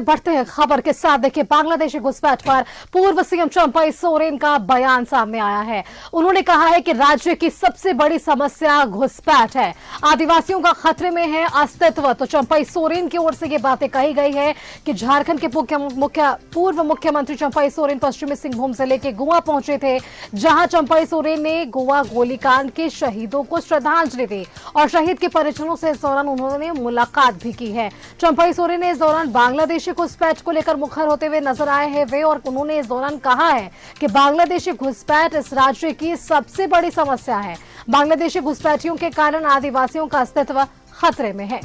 बढ़ते हैं खबर के साथ। देखिए, बांग्लादेशी घुसपैठ पर पूर्व सीएम चंपाई सोरेन का बयान सामने आया है। उन्होंने कहा है कि राज्य की सबसे बड़ी समस्या घुसपैठ है, आदिवासियों का खतरे में है अस्तित्व। तो चंपाई सोरेन की ओर से ये बातें कही गई है कि झारखंड के पूर्व मुख्यमंत्री चंपाई सोरेन पश्चिमी सिंहभूम जिले के गोवा पहुंचे थे, जहां चंपाई सोरेन ने गोवा गोलीकांड के शहीदों को श्रद्धांजलि दी और शहीद के परिजनों से इस दौरान उन्होंने मुलाकात भी की है। चंपाई सोरेन ने इस दौरान बांग्लादेश घुसपैठ को लेकर मुखर होते हुए नजर आए हैं वे, और उन्होंने इस दौरान कहा है कि बांग्लादेशी घुसपैठ इस राज्य की सबसे बड़ी समस्या है। बांग्लादेशी घुसपैठियों के कारण आदिवासियों का अस्तित्व खतरे में है।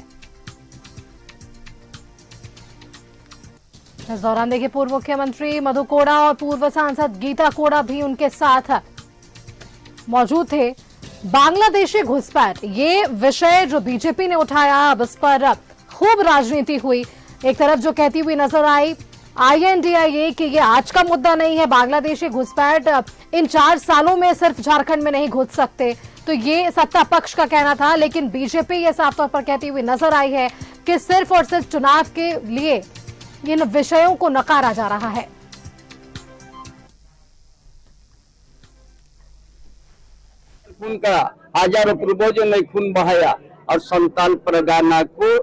इस दौरान देखिए, पूर्व मुख्यमंत्री मधु कोड़ा और पूर्व सांसद गीता कोड़ा भी उनके साथ मौजूद थे। बांग्लादेशी घुसपैठ ये विषय जो बीजेपी ने उठाया, अब इस पर खूब राजनीति हुई। एक तरफ जो कहती हुई नजर आई INDIA कि ये आज का मुद्दा नहीं है, बांग्लादेशी घुसपैठ इन 4 सालों में सिर्फ झारखंड में नहीं घुस सकते, तो ये सत्ता पक्ष का कहना था। लेकिन बीजेपी ये साफ तौर पर कहती हुई नजर आई है कि सिर्फ और सिर्फ चुनाव के लिए इन विषयों को नकारा जा रहा है। खून का हजारों पूर्वजों ने खून बहाया और संताल परगना को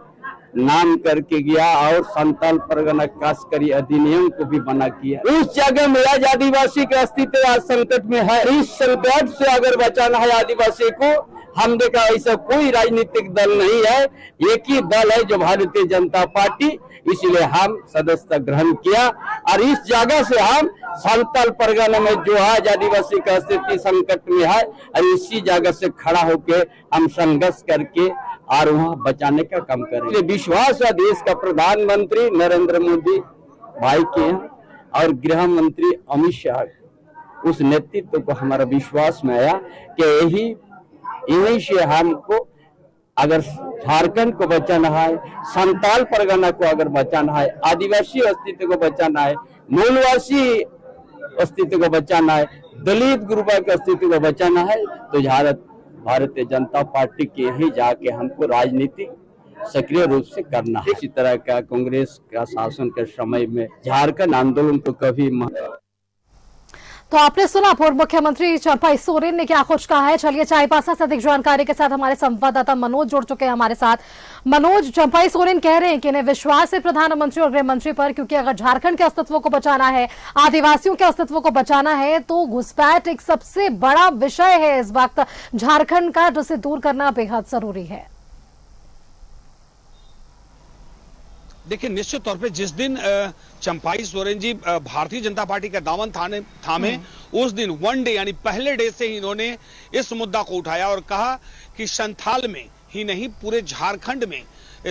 नाम करके गया और संताल परगना काशकरी अधिनियम को भी बना किया। उस जगह में आज आदिवासी का अस्तित्व आज संकट में है। इस संकट से अगर बचाना है आदिवासी को, हम देखा ऐसा कोई राजनीतिक दल नहीं है, एक ही दल है जो भारतीय जनता पार्टी। इसलिए हम सदस्यता ग्रहण किया और इस जगह से हम संताल परगना में जो आज आदिवासी का अस्तित्व संकट में है, और इसी जगह से खड़ा होकर हम संघर्ष करके और वहाँ बचाने का काम करेंगे। विश्वास है देश का प्रधानमंत्री नरेंद्र मोदी भाई के और गृह मंत्री अमित शाह उस नेतृत्व को हमारा विश्वास में आया कि यही से हमको अगर झारखंड को बचाना है, संताल परगना को अगर बचाना है, आदिवासी अस्तित्व को बचाना है, मूलवासी अस्तित्व को बचाना है, दलित गुरुबा के अस्तित्व को बचाना है, तो भारतीय जनता पार्टी के यही जाके हमको राजनीति सक्रिय रूप से करना है। इसी तरह का कांग्रेस का शासन के समय में झारखंड आंदोलन को कभी तो आपने सुना पूर्व मुख्यमंत्री चंपाई सोरेन ने क्या कुछ कहा है। चलिए, चाईबासा से अधिक जानकारी के साथ हमारे संवाददाता मनोज जुड़ चुके हैं हमारे साथ। मनोज, चंपाई सोरेन कह रहे हैं कि इन्हें विश्वास है प्रधानमंत्री और गृह मंत्री पर, क्योंकि अगर झारखंड के अस्तित्व को बचाना है, आदिवासियों के अस्तित्व को बचाना है, तो घुसपैठ एक सबसे बड़ा विषय है इस वक्त झारखंड का, जिसे दूर करना बेहद जरूरी है। देखिए, निश्चित तौर पे जिस दिन चंपाई सोरेन जी भारतीय जनता पार्टी का दामन थामे उस दिन वन डे यानी पहले डे से ही इन्होंने इस मुद्दा को उठाया और कहा कि संथाल में ही नहीं पूरे झारखंड में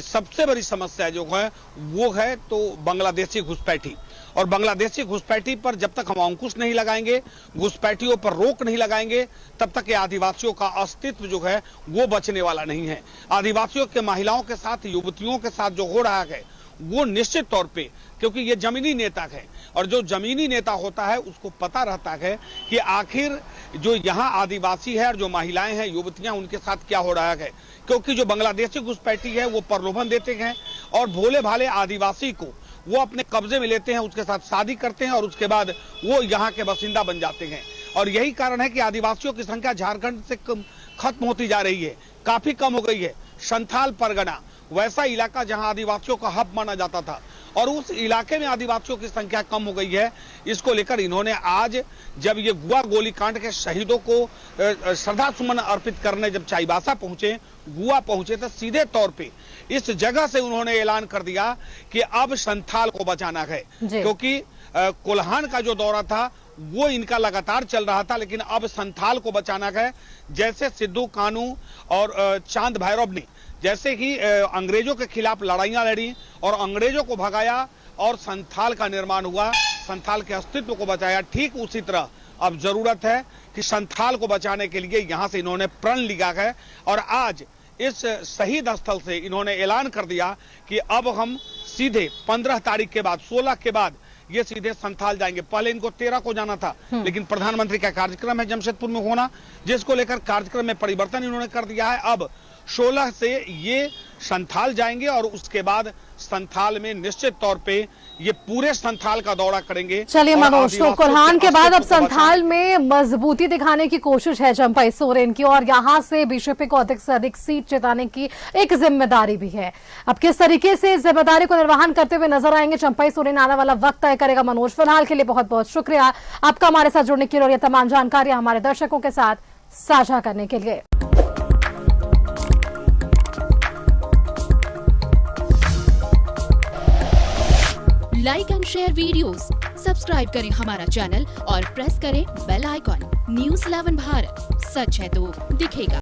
सबसे बड़ी समस्या जो है वो है तो बांग्लादेशी घुसपैठी। और बांग्लादेशी घुसपैठी पर जब तक हम अंकुश नहीं लगाएंगे, घुसपैठियों पर रोक नहीं लगाएंगे, तब तक ये आदिवासियों का अस्तित्व जो है वो बचने वाला नहीं है। आदिवासियों के महिलाओं के साथ, युवतियों के साथ जो हो रहा है वो निश्चित तौर पे, क्योंकि ये जमीनी नेता है और जो जमीनी नेता होता है उसको पता रहता है कि आखिर जो यहाँ आदिवासी है और जो महिलाएं हैं, युवतियां, उनके साथ क्या हो रहा है। क्योंकि जो बांग्लादेशी घुसपैठी है वो प्रलोभन देते हैं और भोले भाले आदिवासी को वो अपने कब्जे में लेते हैं, उसके साथ शादी करते हैं और उसके बाद वो यहाँ के बासिंदा बन जाते हैं। और यही कारण है कि आदिवासियों की संख्या झारखंड से खत्म होती जा रही है, काफी कम हो गई है। संथाल परगना वैसा इलाका जहां आदिवासियों का हब माना जाता था और उस इलाके में आदिवासियों की संख्या कम हो गई है। इसको लेकर इन्होंने आज जब ये गोवा गोलीकांड के शहीदों को श्रद्धा सुमन अर्पित करने जब चाईबासा पहुंचे, गोवा पहुंचे, तो सीधे तौर पे इस जगह से उन्होंने ऐलान कर दिया कि अब संथाल को बचाना है। क्योंकि कोल्हान का जो दौरा था वो इनका लगातार चल रहा था, लेकिन अब संथाल को बचाना है। जैसे सिद्धू कानू और चांद भैरव ने जैसे ही अंग्रेजों के खिलाफ लड़ाइयां लड़ी और अंग्रेजों को भगाया और संथाल का निर्माण हुआ, संथाल के अस्तित्व को बचाया, ठीक उसी तरह अब जरूरत है कि संथाल को बचाने के लिए यहां से इन्होंने प्रण लिया है। और आज इस शहीद स्थल से इन्होंने ऐलान कर दिया कि अब हम सीधे 15 तारीख के बाद, 16 के बाद ये सीधे संथाल जाएंगे। पहले इनको 13 को जाना था, लेकिन प्रधानमंत्री का कार्यक्रम है जमशेदपुर में होना, जिसको लेकर कार्यक्रम में परिवर्तन इन्होंने कर दिया है। अब 16 से ये संथाल जाएंगे और उसके बाद संथाल में निश्चित तौर पे ये पूरे संथाल का दौरा करेंगे। चलिए और मनोज, तो आदिवासियों कुल्हान के बाद अब अस्तित्व को संथाल में मजबूती दिखाने की कोशिश है चंपाई सोरेन की, और यहां से बीजेपी को अधिक से अधिक सीट जिताने की एक जिम्मेदारी भी है। अब किस तरीके से इस जिम्मेदारी को निर्वहन करते हुए नजर आएंगे चंपाई सोरेन, आने वाला वक्त तय करेगा। मनोज, फिलहाल के लिए बहुत बहुत शुक्रिया आपका हमारे साथ जुड़ने के लिए और ये तमाम जानकारियां हमारे दर्शकों के साथ साझा करने के लिए। Like and share videos, subscribe करें हमारा चैनल और प्रेस करें बेल आइकॉन। न्यूज़ 11 भारत, सच है तो दिखेगा।